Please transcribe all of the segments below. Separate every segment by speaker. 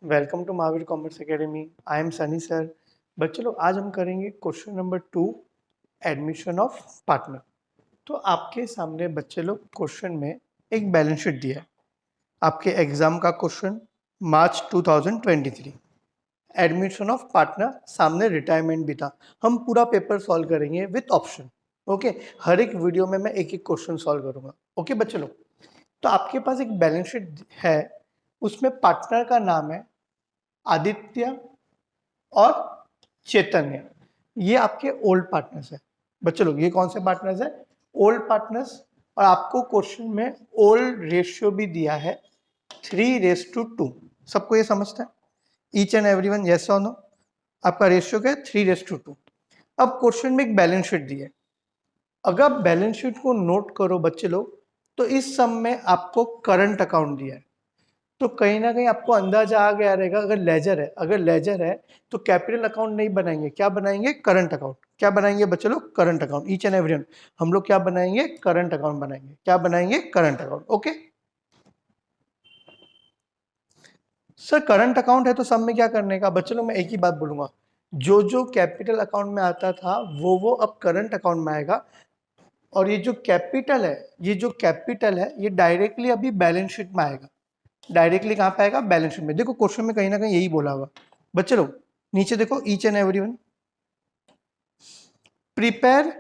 Speaker 1: Welcome to Mahavir commerce academy. I am Sunny sir. बच्चों लोग आज हम करेंगे question number 2, admission of partner. तो आपके सामने बच्चे लोग क्वेश्चन में एक बैलेंस शीट दिया है, आपके एग्जाम का question March 2023। Admission of partner, सामने रिटायरमेंट भी था। हम पूरा पेपर सॉल्व करेंगे विथ ऑप्शन। ओके, हर एक वीडियो में मैं एक एक क्वेश्चन सॉल्व करूंगा। ओके बच्चे लोग, तो आपके पास एक बैलेंस शीट है, उसमें पार्टनर का नाम है आदित्य और चैतन्य। ये आपके ओल्ड पार्टनर्स है। बच्चे लोग, ये कौन से पार्टनर्स है? Old partners. और आपको क्वेश्चन में ओल्ड रेशियो भी दिया है 3:2। सबको ये समझता है? ईच एंड एवरीवन, यस और नो? आपका रेशियो क्या है? 3:2। अब क्वेश्चन में एक बैलेंस शीट दी है। अगर आप बैलेंस शीट को नोट करो बच्चे लोग, तो इस सम में आपको करंट अकाउंट दिया है। तो कहीं ना कहीं आपको अंदाजा आ गया रहेगा, अगर लेजर है तो कैपिटल अकाउंट नहीं बनाएंगे, क्या बनाएंगे? Current account. क्या बनाएंगे बच्चे लोग? Current account. Each and everyone, हम लोग क्या बनाएंगे? करंट अकाउंट बनाएंगे। क्या बनाएंगे? Current account. Okay sir, current account है तो सब में क्या करने का? बच्चे लोग मैं एक ही बात बोलूंगा, जो जो कैपिटल अकाउंट में आता था वो अब करंट अकाउंट में आएगा। और ये जो कैपिटल है ये डायरेक्टली अभी बैलेंस शीट में आएगा। डायरेक्टली कहाँ पे आएगा? बैलेंस शीट में। देखो क्वेश्चन में कहीं ना कहीं यही बोला हुआ। बच्चे लोग नीचे देखो, each and everyone, prepare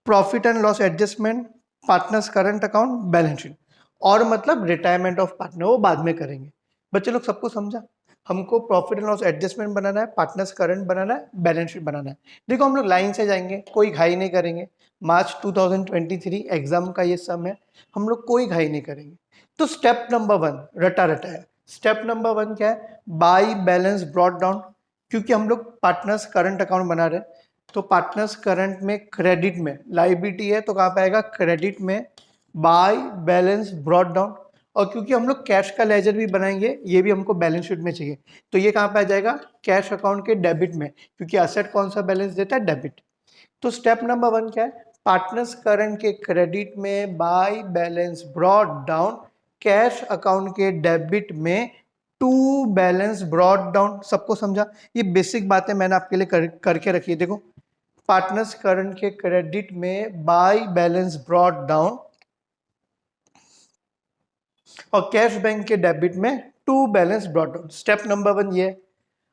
Speaker 1: profit and loss adjustment, partners current account, balance sheet. और मतलब रिटायरमेंट ऑफ पार्टनर वो बाद में करेंगे। बच्चे लोग सबको समझा? हमको प्रॉफिट एंड लॉस एडजस्टमेंट बनाना है, पार्टनर्स करंट बनाना है, बैलेंस शीट बनाना है। देखो हम लोग लाइन से जाएंगे, कोई घाई नहीं करेंगे। मार्च 2023 एग्जाम का ये सम है, हम लोग कोई घाई नहीं करेंगे। तो स्टेप नंबर 1 रटा रटा है। स्टेप नंबर 1 क्या है? By balance brought down. क्योंकि हम लोग पार्टनर्स करंट अकाउंट बना रहे हैं, तो पार्टनर्स करंट में क्रेडिट में लाइबिलिटी है तो कहाँ पे आएगा? क्रेडिट में। By balance brought down. और क्योंकि हम लोग कैश का लेजर भी बनाएंगे, ये भी हमको बैलेंस शीट में चाहिए, तो ये कहाँ पे आ जाएगा? कैश अकाउंट के डेबिट में, क्योंकि असेट कौन सा बैलेंस देता है? डेबिट। तो स्टेप नंबर 1 क्या है? पार्टनर्स करंट के क्रेडिट में by balance brought down, cash account के डेबिट में टू बैलेंस ब्रॉट डाउन। सबको समझा? ये बेसिक बातें मैंने आपके लिए करके रखी है। देखो, पार्टनर्स करंट के क्रेडिट में बाय बैलेंस ब्रॉट डाउन और कैश बैंक के डेबिट में to balance brought down. Step number 1 ये है।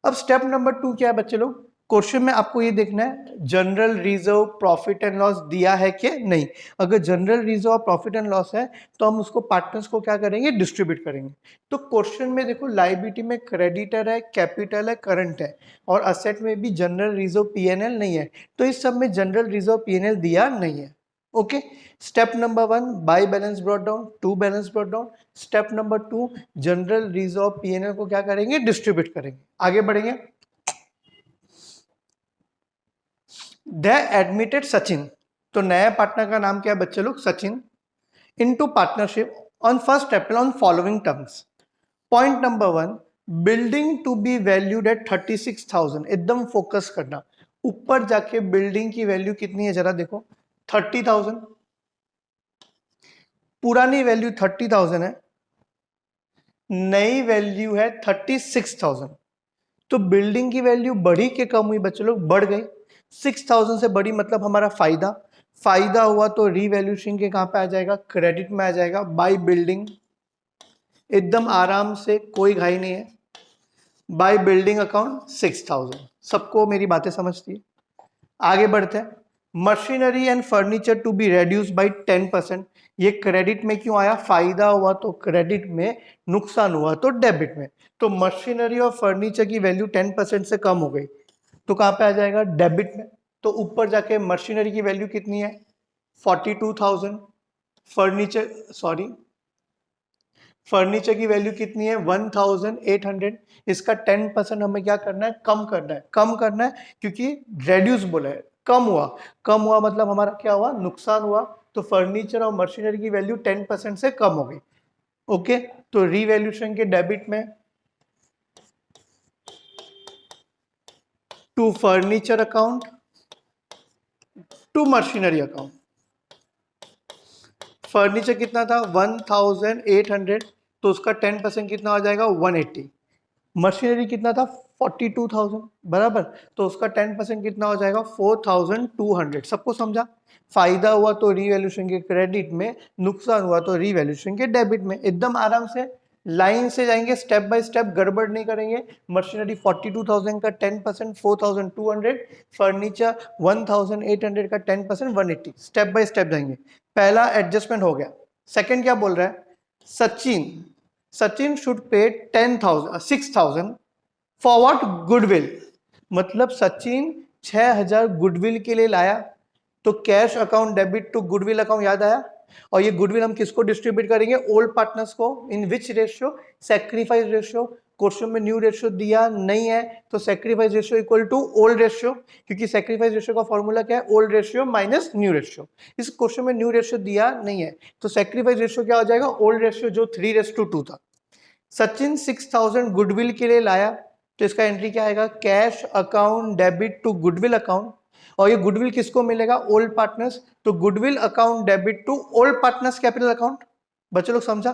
Speaker 1: अब स्टेप नंबर 2 क्या है बच्चे लोग? क्वेश्चन में आपको ये देखना है general reserve profit and loss दिया है कि नहीं। अगर general reserve profit and loss है तो हम उसको पार्टनर्स को क्या करेंगे? डिस्ट्रीब्यूट करेंगे। तो क्वेश्चन में देखो, लाइबिलिटी में क्रेडिटर है, कैपिटल है, करंट है, और असेट में भी जनरल रिजर्व पीएनएल नहीं है। तो इस सब में जनरल रिजर्व पीएनएल दिया नहीं है। Okay, step number 1 by balance brought down, to balance brought down. Step number 2 general reserve PNL को क्या करेंगे? डिस्ट्रीब्यूट करेंगे। आगे बढ़ेंगे। द एडमिटेड सचिन, तो नया पार्टनर का नाम क्या है बच्चे लोग? Sachin. Into partnership on 1 April on following terms. Point number 1, building to be valued at 36,000। एकदम फोकस करना, ऊपर जाके बिल्डिंग की वैल्यू कितनी है जरा देखो, 30,000। पुरानी वैल्यू 30,000 है, नई वैल्यू है 36,000। तो बिल्डिंग की वैल्यू बढ़ी कि कम हुई बच्चे लोग? बढ़ गई। 6,000 से बढ़ी मतलब हमारा फायदा। फायदा हुआ तो रीवैल्यूएशन के कहां पे आ जाएगा? क्रेडिट में आ जाएगा। बाय बिल्डिंग, एकदम आराम से, कोई घाई नहीं है। By building account 6,000। सबको मेरी बातें समझती है? आगे बढ़ते हैं। Machinery and furniture to be reduce by 10%। ये क्रेडिट में क्यों आया? फायदा हुआ तो क्रेडिट में, नुकसान हुआ तो डेबिट में। तो मशीनरी और फर्नीचर की वैल्यू 10% से कम हो गई, तो कहां पे आ जाएगा? डेबिट में। तो ऊपर जाके मशीनरी की वैल्यू कितनी है? 42,000। फर्नीचर, सॉरी, फर्नीचर की वैल्यू कितनी है? 1,800। इसका 10% हमें क्या करना है? कम करना है। कम करना है क्योंकि रेड्यूस बोला है, कम हुआ। कम हुआ मतलब हमारा क्या हुआ? नुकसान हुआ। तो फर्नीचर और मशीनरी की वैल्यू 10% से कम हो गई। ओके, तो रीवैल्यूएशन के डेबिट में to furniture account, to machinery account. Furniture कितना था? 1,800, तो उसका 10% कितना हो जाएगा? 180। मशीनरी कितना था 42,000 बराबर, तो उसका 10% कितना हो जाएगा 4,200। सबको समझा? फायदा हुआ तो रीवैल्यूएशन के क्रेडिट में, नुकसान हुआ तो रीवैल्यूएशन के डेबिट में। एकदम आराम से लाइन से जाएंगे, स्टेप बाय स्टेप, गड़बड़ नहीं करेंगे। मशीनरी 42,000 का 10% 4,200, फर्नीचर 1,800 का 10% 180। स्टेप बाय स्टेप जाएंगे। पहला एडजस्टमेंट हो गया। सेकंड क्या बोल रहा है? Sachin should pay 6,000 for what? Goodwill. मतलब सचिन 6,000 गुडविल के लिए लाया, तो cash account debit to goodwill account याद आया। और ये गुडविल हम किसको डिस्ट्रीब्यूट करेंगे? ओल्ड पार्टनर्स को। In which ratio? Sacrifice ratio. Question में न्यू रेशियो दिया नहीं है, तो sacrifice ratio equal to old ratio, क्योंकि सेक्रीफाइस रेशियो का फॉर्मूला क्या है? Old ratio minus new ratio. इस क्वेश्चन में न्यू रेशियो दिया नहीं है, तो सेक्रीफाइस रेशियो क्या हो जाएगा? ओल्ड रेशियो, जो 3:2 था। सचिन 6,000 गुडविल के लिए लाया, तो इसका एंट्री क्या आएगा? Cash account debit to goodwill account. और ये गुडविल किसको मिलेगा? Old partners. तो goodwill account debit to old partners capital account. बच्चे लोग समझा?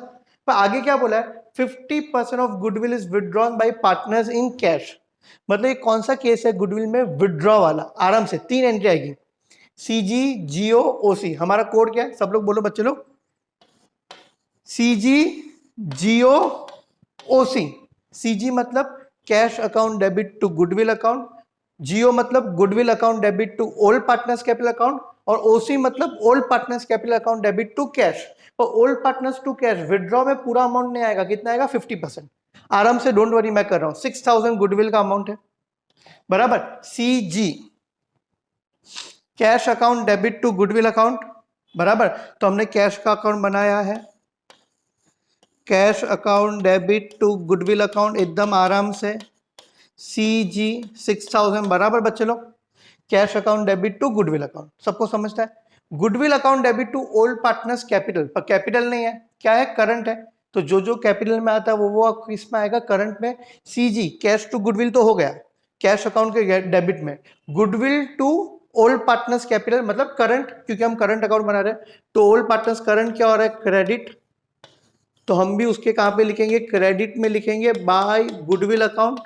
Speaker 1: पर आगे क्या बोला है? 50% of goodwill is withdrawn by partners in cash. मतलब ये कौन सा केस है गुडविल में? विदड्रॉ वाला। आराम से 3 एंट्री आएगी, सीजी, जियो, ओसी। हमारा कोड क्या है? सब लोग बोलो बच्चे लोग। CG, GO, OC. सीजी मतलब cash account debit to goodwill account, GO मतलब goodwill account debit to old partners capital account, और ओसी मतलब old partners capital account debit to cash. और old partners to cash withdraw में पूरा amount नहीं आएगा, कितना आएगा? 50%। आराम से, डोंट वरी, मैं कर रहा हूं। 6,000 गुडविल का अमाउंट है बराबर। CG cash account debit to goodwill account बराबर। तो हमने कैश का अकाउंट बनाया है, cash account debit to goodwill account, एकदम आराम से। CG 6,000 बराबर बच्चे लोग। Cash account debit to goodwill account, सबको समझता है? Goodwill account debit to old partners capital, पर कैपिटल नहीं है, क्या है? करंट है। तो जो जो कैपिटल में आता है वो किस में आएगा? करंट में। CG कैश टू गुडविल तो हो गया, कैश अकाउंट के डेबिट में। Goodwill to old partners capital मतलब करंट, क्योंकि हम करंट अकाउंट बना रहे हैं। तो ओल्ड पार्टनर्स करंट क्या हो रहा है? क्रेडिट। तो हम भी उसके कहां पे लिखेंगे? क्रेडिट में लिखेंगे बाय गुडविल अकाउंट।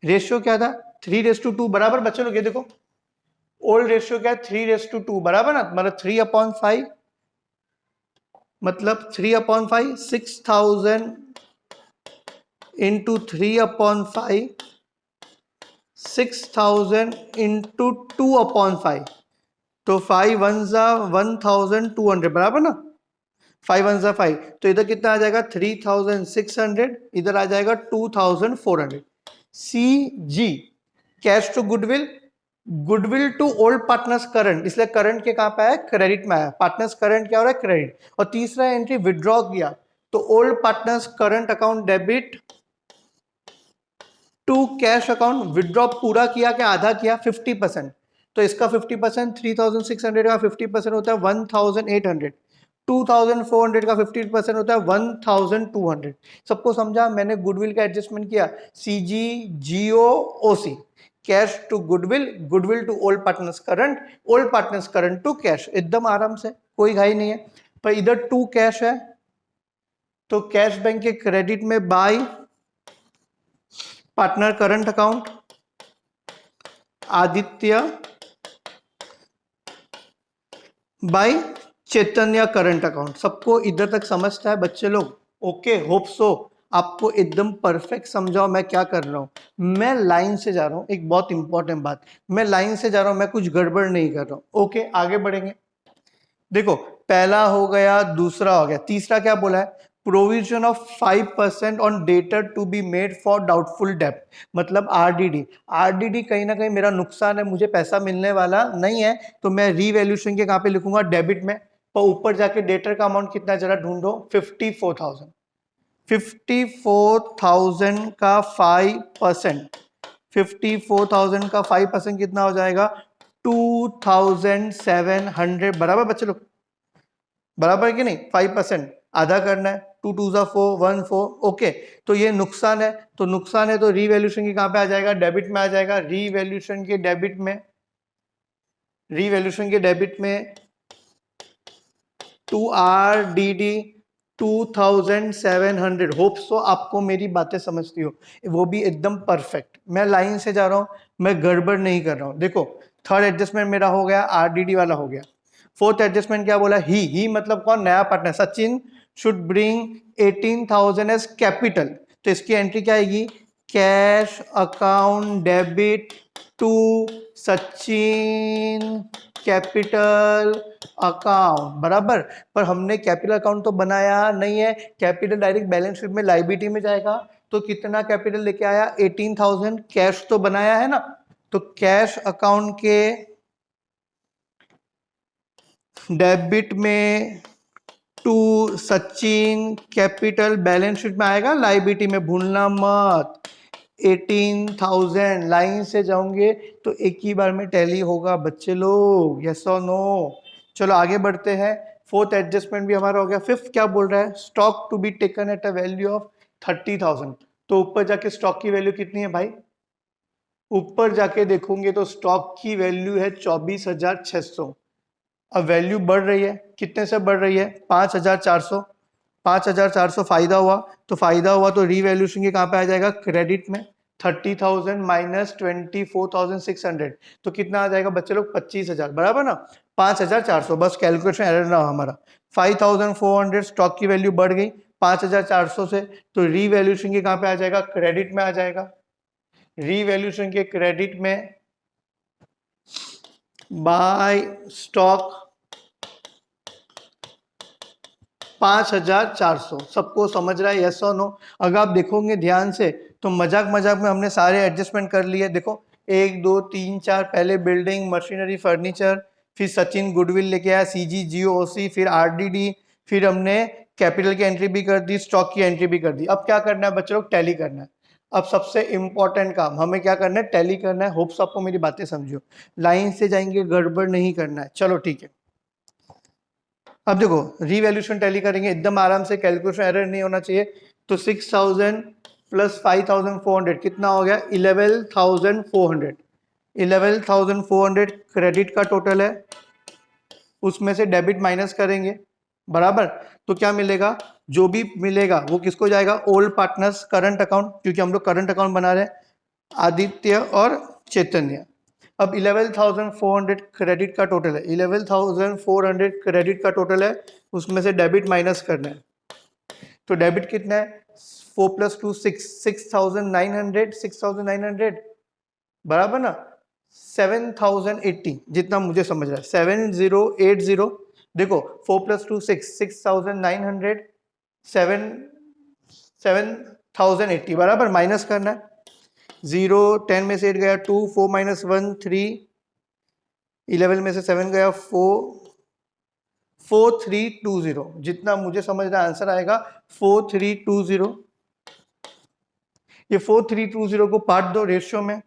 Speaker 1: रेशियो क्या था? 3:2 बराबर। बच्चों लोग ये देखो, ओल्ड रेशियो क्या है? 3:2 बराबर ना, मतलब 3/5, मतलब 3/5, 6,000 इंटू 3/5, 6,000 इंटू 2/5, तो 5 1 1,200 बराबर ना। 5 1 5, तो इधर कितना आ जाएगा? 3,600, इधर आ जाएगा 2,400। CG cash to goodwill, goodwill to old partners current, इसलिए करंट के कहां पे आया? क्रेडिट में आया। पार्टनर्स करंट क्या हो रहा है? क्रेडिट। और तीसरा एंट्री विड्रॉ किया, तो old partners current account debit to cash account. Withdraw पूरा किया क्या आधा किया? 50%। तो इसका 50%, 3,600 का 50% होता है 1,800, 2,400 का 50% होता है 1,200। सबको समझा? मैंने गुडविल का एडजस्टमेंट किया, CG, जियो, OC। Cash to goodwill, goodwill to old partners current, old partners current to cash. एकदम आराम से, कोई घाई नहीं है। पर इधर टू कैश है, तो कैश बैंक के क्रेडिट में by partner current account Aditya by Chaitanya current account. सबको इधर तक समझता है बच्चे लोग? Okay, hope so. आपको एकदम परफेक्ट समझाओ मैं क्या कर रहा हूं। मैं लाइन से जा रहा हूं, एक बहुत इंपॉर्टेंट बात, मैं लाइन से जा रहा हूं, मैं कुछ गड़बड़ नहीं कर रहा हूं। ओके, आगे बढ़ेंगे। देखो, पहला हो गया, दूसरा हो गया, तीसरा क्या बोला है? Provision of 5% on debtor to be made for doubtful डेब्ट, मतलब RDD। RDD कहीं ना कहीं मेरा नुकसान है, मुझे पैसा मिलने वाला नहीं है, तो मैं रीवैल्यूएशन के कहां पे लिखूंगा? डेबिट में। पर ऊपर जाके डेटर का अमाउंट कितना जरा ढूंढो? 54,000। 54,000 का 5%, 54,000 का 5% कितना हो जाएगा? 2,700 बराबर बच्चे लोग? बराबर है कि नहीं? 5% आधा करना है, 2 2 4 1 4। ओके, तो ये नुकसान है, तो नुकसान है तो रीवैल्यूएशन की कहां पे आ जाएगा? डेबिट में आ जाएगा। रीवैल्यूएशन के डेबिट में, रीवैल्यूएशन के डेबिट में टू RDD 2700। होप सो आपको मेरी बातें समझती हो, वो भी एकदम परफेक्ट। मैं लाइन से जा रहा हूँ, मैं गड़बड़ नहीं कर रहा हूँ। देखो थर्ड एडजस्टमेंट मेरा हो गया, आरडीडी वाला हो गया। फोर्थ एडजस्टमेंट क्या बोला, ही मतलब कौन, नया partner Sachin should bring 18,000 as capital. तो इसकी एंट्री क्या आएगी, cash account debit to Sachin capital account, बराबर। पर हमने कैपिटल अकाउंट तो बनाया नहीं है, कैपिटल डायरेक्ट बैलेंस शीट में लायबिलिटी में जाएगा। तो कितना कैपिटल लेके आया, 18,000। कैश तो बनाया है ना, तो कैश अकाउंट के डेबिट में to Sachin capital balance sheet में आएगा, लायबिलिटी में, भूलना मत। 18,000 लाइन से जाओगे तो एक ही बार में टैली होगा बच्चे लोग, यस और नो। चलो आगे बढ़ते हैं। फोर्थ एडजस्टमेंट भी हमारा हो गया। फिफ्थ क्या बोल रहा है, stock to be taken at a value of 30,000। तो ऊपर जाके स्टॉक की वैल्यू कितनी है भाई, ऊपर जाके देखोगे तो स्टॉक की वैल्यू है 24,600। अब वैल्यू बढ़ रही है, कितने से बढ़ रही है, 5,400। 5,400 फायदा हुआ, तो फायदा हुआ तो रीवैल्यूएशन के कहाँ पे आ जाएगा, क्रेडिट में। 30,000 माइनस 24,600, तो कितना आ जाएगा बच्चे लोग, 25,000, बराबर ना। 5,400, बस कैलकुलेशन एरर ना हो हमारा। 5,400 स्टॉक की वैल्यू बढ़ गई 5,400 से, तो रीवैल्यूएशन के कहाँ पे आ जाएगा, क्रेडिट में आ जाएगा। रीवैल्यूएशन के क्रेडिट में बाय स्टॉक 5,400। सबको समझ रहा है, यस और नो। अगर आप देखोगे ध्यान से तो मजाक मजाक में हमने सारे एडजस्टमेंट कर लिए। देखो 1 2 3 4, पहले बिल्डिंग मशीनरी फर्नीचर, फिर सचिन गुडविल लेके आया, सीजी जीओसी, फिर आरडीडी, फिर हमने कैपिटल की एंट्री भी कर दी, स्टॉक की एंट्री भी कर दी। अब क्या करना है बच्चों लोग, टैली करना है। अब सबसे इंपॉर्टेंट काम हमें क्या करना है, टैली करना है। होप्स आपको मेरी बातें समझो, लाइन से जाएंगे, गड़बड़ नहीं करना है। चलो ठीक है। अब देखो रीवैल्यूएशन टैली करेंगे एकदम आराम से, कैलकुलेशन एरर नहीं होना चाहिए। तो 6,000 प्लस 5,400 कितना हो गया, 11,400। 11,400 क्रेडिट का टोटल है, उसमें से डेबिट माइनस करेंगे, बराबर। तो क्या मिलेगा, जो भी मिलेगा वो किसको जाएगा, ओल्ड पार्टनर्स करंट अकाउंट, क्योंकि हम लोग करंट अकाउंट बना रहे हैं, आदित्य और चैतन्य। अब 11,400 क्रेडिट का टोटल है, 11,400 क्रेडिट का टोटल है, उसमें से डेबिट माइनस करना है। तो डेबिट कितना है, 4 + 2 6, 6,900, 6,900, बराबर ना। 7,080 जितना मुझे समझ रहा है, 7,080। देखो 4 + 2 6, 6,900, 7,080, बराबर, माइनस करना है। 0 10 में से 8 गया 2, 4 - 1 3, 11 में से 7 गया 4, 4,320। जितना मुझे समझ रहा है आंसर आएगा 4,320। ये 4,320 को पार्ट दो रेशियो में,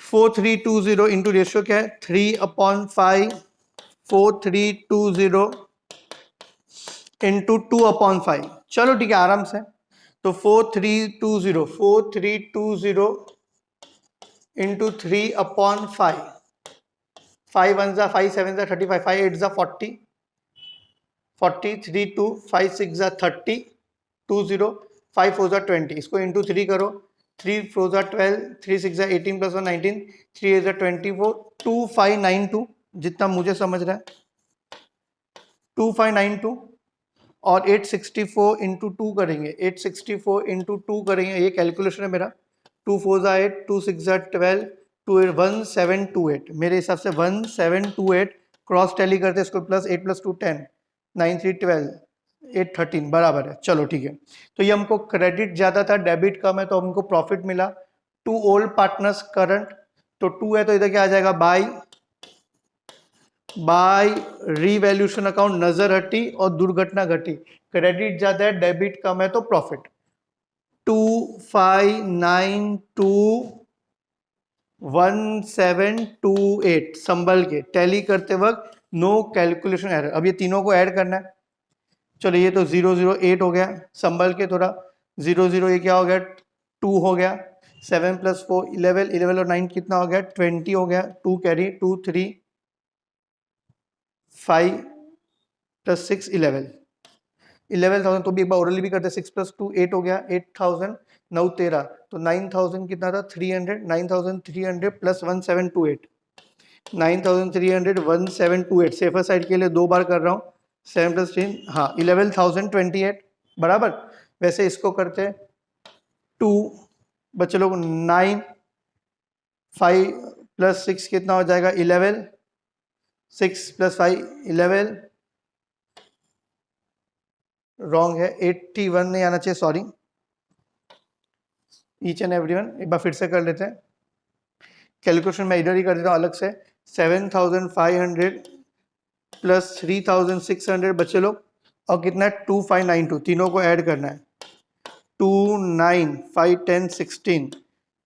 Speaker 1: 4,320 इंटू रेशियो क्या है, 3/5। 4,320 इंटू 2/5। चलो ठीक है आराम से। तो 4,320 इंटू 3/5। 5 1 जा 5 7 जा 35, 5 8 जा 40, 40 3 2 5 6 जा 30, 20 5 4 जा 20। इसको इंटू 3 करो, 3 4 जा 12, 3 6 जा 18 + 1 19, 3 8 जा 24, 2592 जितना मुझे समझ रहा है, 2592। और 864 इंटू 2 करेंगे, 864 इंटू 2 करेंगे, ये कैलकुलेशन है मेरा। 2 4 जा 8, 2 6 जा 12, 2 8 1728, मेरे हिसाब से 1728। क्रॉस टैली करते हैं इसको, प्लस 8 + 2 10, 9 3 12, 8 13, बराबर है। चलो ठीक है। तो ये हमको क्रेडिट ज्यादा था, डेबिट कम है, तो हमको प्रॉफिट मिला। टू ओल्ड पार्टनर्स करंट, तो 2 है तो इधर क्या आ जाएगा, बाय रीवैल्यूएशन अकाउंट, नजर हटी और दुर्घटना घटी। क्रेडिट ज्यादा है, डेबिट कम है, तो प्रॉफिट। 25921728 संभल के टैली करते वक्त नो कैलकुलेशन एरर। अब ये तीनों को ऐड करना है। चलो ये तो 008 हो गया, संभल के थोड़ा 00, ये क्या हो गया, 2 हो गया। 7 + 4 11, 11 और 9 कितना हो गया, 20 हो गया। 2 कैरी, 2 3 5 + 6 11,000 तो भी एक बार ओरली भी करते, 6 + 2 8 हो गया, 8,000 9 13 तो 9,000 कितना था 300, 9,300 + 1728 9,300 1728 सेफर साइड के लिए 2 बार कर रहा हूँ, 7 + 3 हाँ 11,028 बराबर। वैसे इसको करते 2 बच्चे लोग 9 5 + 6 कितना हो जाएगा 11 6 + 5 11 रॉन्ग है 81 नहीं आना चाहिए सॉरी। ईच एंड एवरीवन एक बार फिर से कर लेते हैं, कैलकुलेशन मैं इधर ही कर देता हूँ अलग से। 7,500 + 3,600 बच्चे लोग और कितना है 2592 तीनों को ऐड करना है 2 9 5 10 16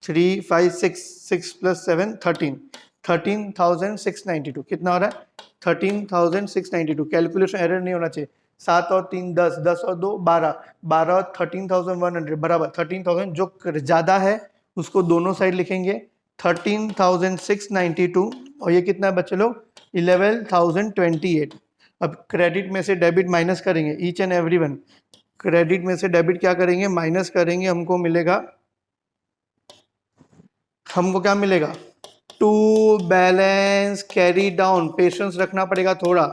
Speaker 1: 3 5 6 6 + 7 13 13,692 कितना हो रहा है 13,692। कैलकुलेशन एरर नहीं होना चाहिए। 7 और 3 10 10 और 2 12 12 और 13,100 बराबर 13,000 जो ज़्यादा है उसको दोनों साइड लिखेंगे 13,692 और ये कितना है बच्चे लोग 11,028। अब क्रेडिट में से डेबिट माइनस करेंगे ईच एंड एवरीवन, क्रेडिट में से डेबिट क्या करेंगे माइनस करेंगे, हमको क्या मिलेगा to balance carry down, patience रखना पड़ेगा थोड़ा।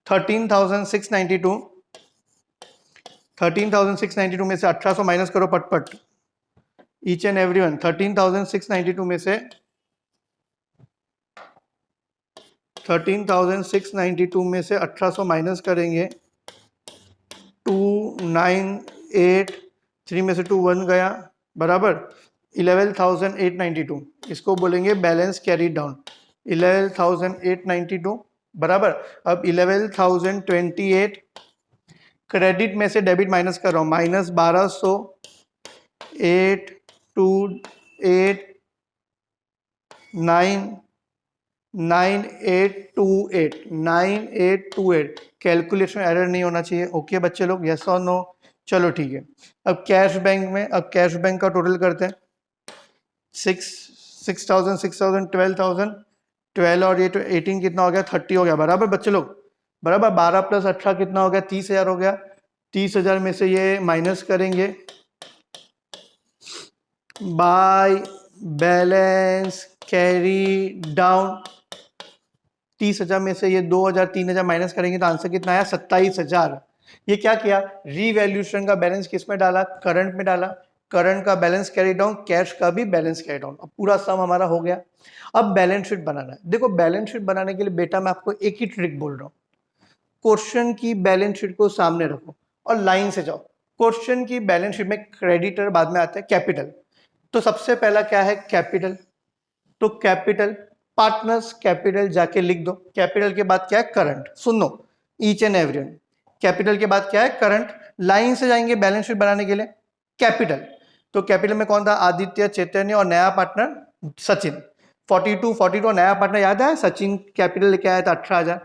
Speaker 1: 13,692 में से 1800 माइनस करो पटपट ईच एंड एवरीवन। 13,692 में से 1800 माइनस करेंगे 2983 में से 2 1 गया बराबर 11,892 इसको बोलेंगे बैलेंस कैरी डाउन 11,892 बराबर। अब 11,028 क्रेडिट में से डेबिट माइनस कर रहा हूँ -1200 8 2 8 9 9828 कैलकुलेशन एरर नहीं होना चाहिए। ओके बच्चे लोग यस और नो, चलो ठीक है। अब कैश बैंक में, अब कैश बैंक का टोटल करते हैं 6,000 6,000 12,000 12 और ये 18 कितना हो गया 30 हो गया बराबर बच्चे लोग बराबर। 12 + 18 कितना हो गया 30,000 हो गया। 30,000 में से ये माइनस करेंगे बाय बैलेंस कैरी डाउन। 30,000 में से ये 2,000 3,000 माइनस करेंगे तो आंसर कितना आया 27,000। ये क्या किया रीवैल्यूएशन का बैलेंस किस में डाला करंट में डाला, करंट का बैलेंस कैरी डाउन, कैश का भी बैलेंस कैरी डाउन। अब पूरा सम हमारा हो गया। अब बैलेंस शीट बनाना है। देखो बैलेंस शीट बनाने के लिए बेटा मैं आपको एक ही ट्रिक बोल रहा हूँ, क्वेश्चन की बैलेंस शीट को सामने रखो और लाइन से जाओ। क्वेश्चन की बैलेंस शीट में क्रेडिटर बाद में आता है कैपिटल, तो सबसे पहला क्या है कैपिटल, तो कैपिटल पार्टनर्स कैपिटल जाके लिख दो। कैपिटल के बाद क्या है करंट, सुनो ईच एंड एवरीवन, कैपिटल के बाद क्या है करंट। लाइन से जाएंगे बैलेंस शीट बनाने के लिए कैपिटल, तो कैपिटल में कौन था आदित्य चैतन्य और नया पार्टनर सचिन। 42 नया पार्टनर याद है सचिन कैपिटल लेके आया था 18,000,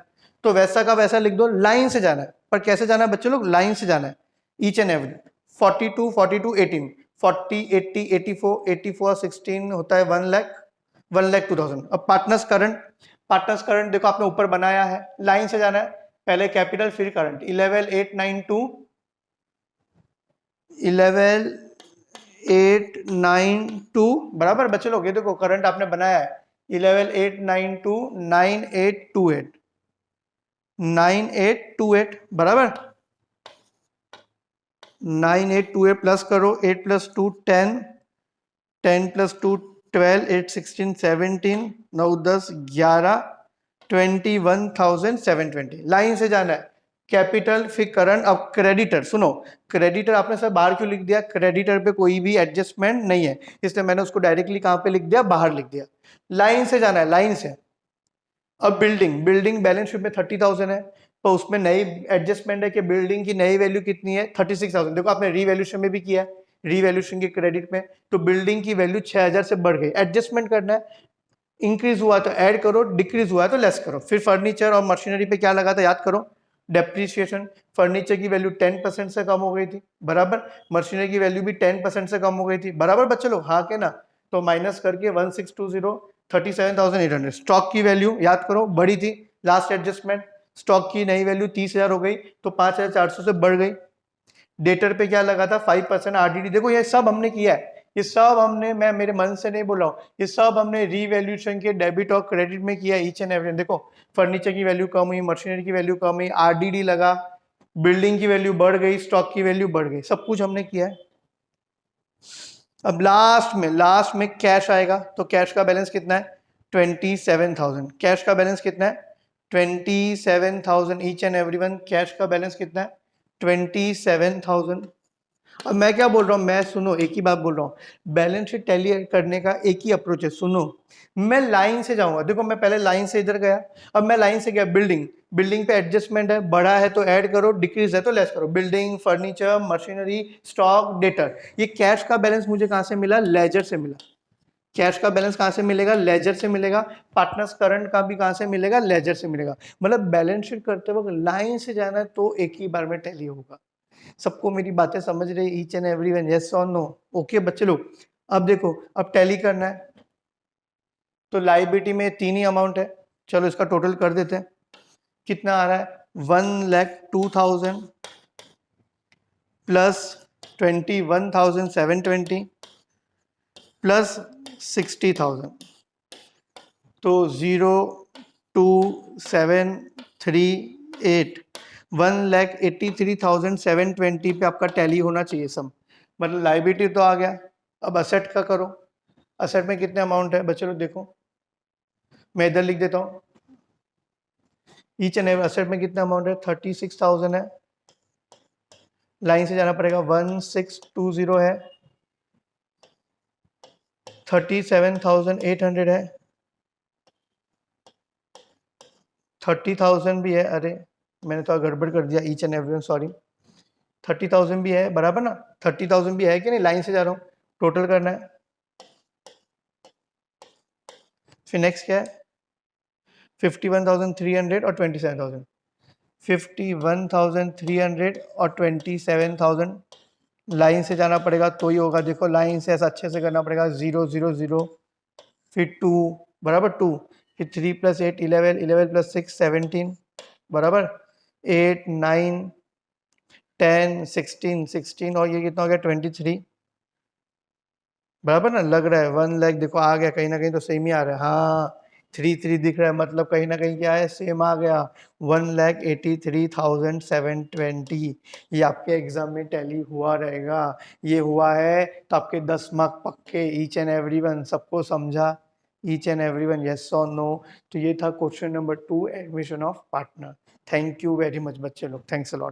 Speaker 1: तो वैसा का वैसा लिख दो। लाइन से जाना है, पर कैसे जाना है बच्चे लोग लाइन से जाना है ईच एंड एवरी। 42 42 18 40 80 84 84 16 होता है 1,02,000। अब पार्टनर्स करंट देखो आपने ऊपर बनाया है, लाइन से जाना है पहले कैपिटल फिर करंट। 11,892 बराबर बच्चे लोग। ये देखो करंट आपने बनाया है 11,892 9828 बराबर। 9828 प्लस करो 8 + 2 10 10 + 2 12 8 16 17 9 10 11 21,720। लाइन से जाना है कैपिटल फिर करंट। अब क्रेडिटर सुनो, क्रेडिटर आपने सर बाहर क्यों लिख दिया, क्रेडिटर पे कोई भी एडजस्टमेंट नहीं है इसलिए मैंने उसको डायरेक्टली कहां पे लिख दिया बाहर लिख दिया। लाइन से जाना है लाइन से। अब बिल्डिंग बैलेंस शीट में 30,000 है तो उसमें नई एडजस्टमेंट है कि बिल्डिंग की नई वैल्यू कितनी है 36,000। देखो आपने रीवैल्यूएशन में भी किया है, रीवैल्यूएशन के क्रेडिट में तो बिल्डिंग की वैल्यू 6,000 से बढ़ गई। एडजस्टमेंट करना है, इंक्रीज हुआ तो ऐड करो, डिक्रीज हुआ तो लेस करो। फिर फर्नीचर और मशीनरी पे क्या लगा था याद करो डेप्रीशिएशन। फर्नीचर की वैल्यू 10% से कम हो गई थी बराबर, मशीनरी की वैल्यू भी 10% से कम हो गई थी बराबर बच्चे लोग हाँ के ना। तो माइनस करके 1620 37,800। स्टॉक की वैल्यू याद करो बढ़ी थी लास्ट एडजस्टमेंट स्टॉक की नई वैल्यू 30,000 हो गई तो 5,400 से बढ़ गई। डेटर पे क्या लगा था 5% आरडीडी। देखो ये सब हमने किया है, ये सब हमने, मैं मेरे मन से नहीं बोल रहा हूँ, ये सब हमने रीवैल्यूएशन के डेबिट और क्रेडिट में किया ईच एंड एवरी। देखो फर्नीचर की वैल्यू कम हुई, मशीनरी की वैल्यू कम हुई, आरडीडी लगा, बिल्डिंग की वैल्यू बढ़ गई, स्टॉक की वैल्यू बढ़ गई, सब कुछ हमने किया है। अब लास्ट में कैश आएगा, तो कैश का बैलेंस कितना है 27,000। कैश का बैलेंस कितना है 27,000 ईच एंड एवरीवन। कैश का बैलेंस कितना है 27,000। अब मैं क्या बोल रहा हूँ, मैं सुनो, एक ही बात बोल रहा हूँ, बैलेंस शीट टैली करने का एक ही अप्रोच है। सुनो, मैं लाइन से जाऊंगा, देखो मैं पहले लाइन से इधर गया, अब मैं लाइन से गया बिल्डिंग पे एडजस्टमेंट है, बढ़ा है तो ऐड करो, डिक्रीज है तो लेस करो। Building, furniture, machinery, stock, debtor. ये कैश का बैलेंस मुझे कहां से मिला, लेजर से मिला। कैश का बैलेंस कहां से मिलेगा, लेजर से मिलेगा। पार्टनर्स करंट का भी कहां से मिलेगा, लेजर से मिलेगा। मतलब बैलेंस शीट करते वक्त लाइन से जाना है तो एक ही बार में टैली होगा। सबको मेरी बातें समझ रहे, ईच एंड एवरीवन, यस और नो? ओके बच्चे लोग, अब देखो, अब टैली करना है तो लाइबिलिटी में 3 ही अमाउंट है, चलो इसका टोटल कर देते हैं। कितना आ रहा है 1,02,000 प्लस 21,720 प्लस 60,000, तो 02738 1,83,720 पे आपका टैली होना चाहिए सम। मतलब लाइबिलिटी तो आ गया, अब असेट का करो। असेट में कितने अमाउंट है बच्चे लोग, देखो मैं इधर लिख देता हूँ। ईच एंड एवरी असेट में कितना अमाउंट है 36,000 है, लाइन से जाना पड़ेगा 1620 है, 37,800 है, 30,000 भी है, अरे मैंने तो गड़बड़ कर दिया, ईच एंड एवरी, सॉरी। 30,000 भी है, बराबर ना, 30,000 भी है कि नहीं, लाइन से जा रहा हूँ, टोटल करना है। फिर नेक्स्ट क्या है 51,300 और 27,000, 51,300 और 27,000, लाइन से जाना पड़ेगा तो ही होगा। देखो लाइन से ऐसा अच्छे से करना पड़ेगा, 0 0 0, फिर 2 बराबर 2, फिर 3 + 8 11, 11 + 6 17 बराबर 8 9 10 16 16, और ये कितना हो गया 23 बराबर ना, लग रहा है 1 लाख। देखो आ गया, कहीं ना कहीं तो सेम ही आ रहा है, हाँ 3 दिख रहा है, मतलब कहीं ना कहीं क्या है, सेम आ गया 1,83,720। ये आपके एग्जाम में टैली हुआ रहेगा, ये हुआ है तो आपके 10 मार्क पक्के। ईच एंड एवरीवन, सबको समझा, ईच एंड एवरीवन, यस और नो? तो ये था question number 2, admission of partner. Thank you very much बच्चे लोग, थैंक्स अ लॉट।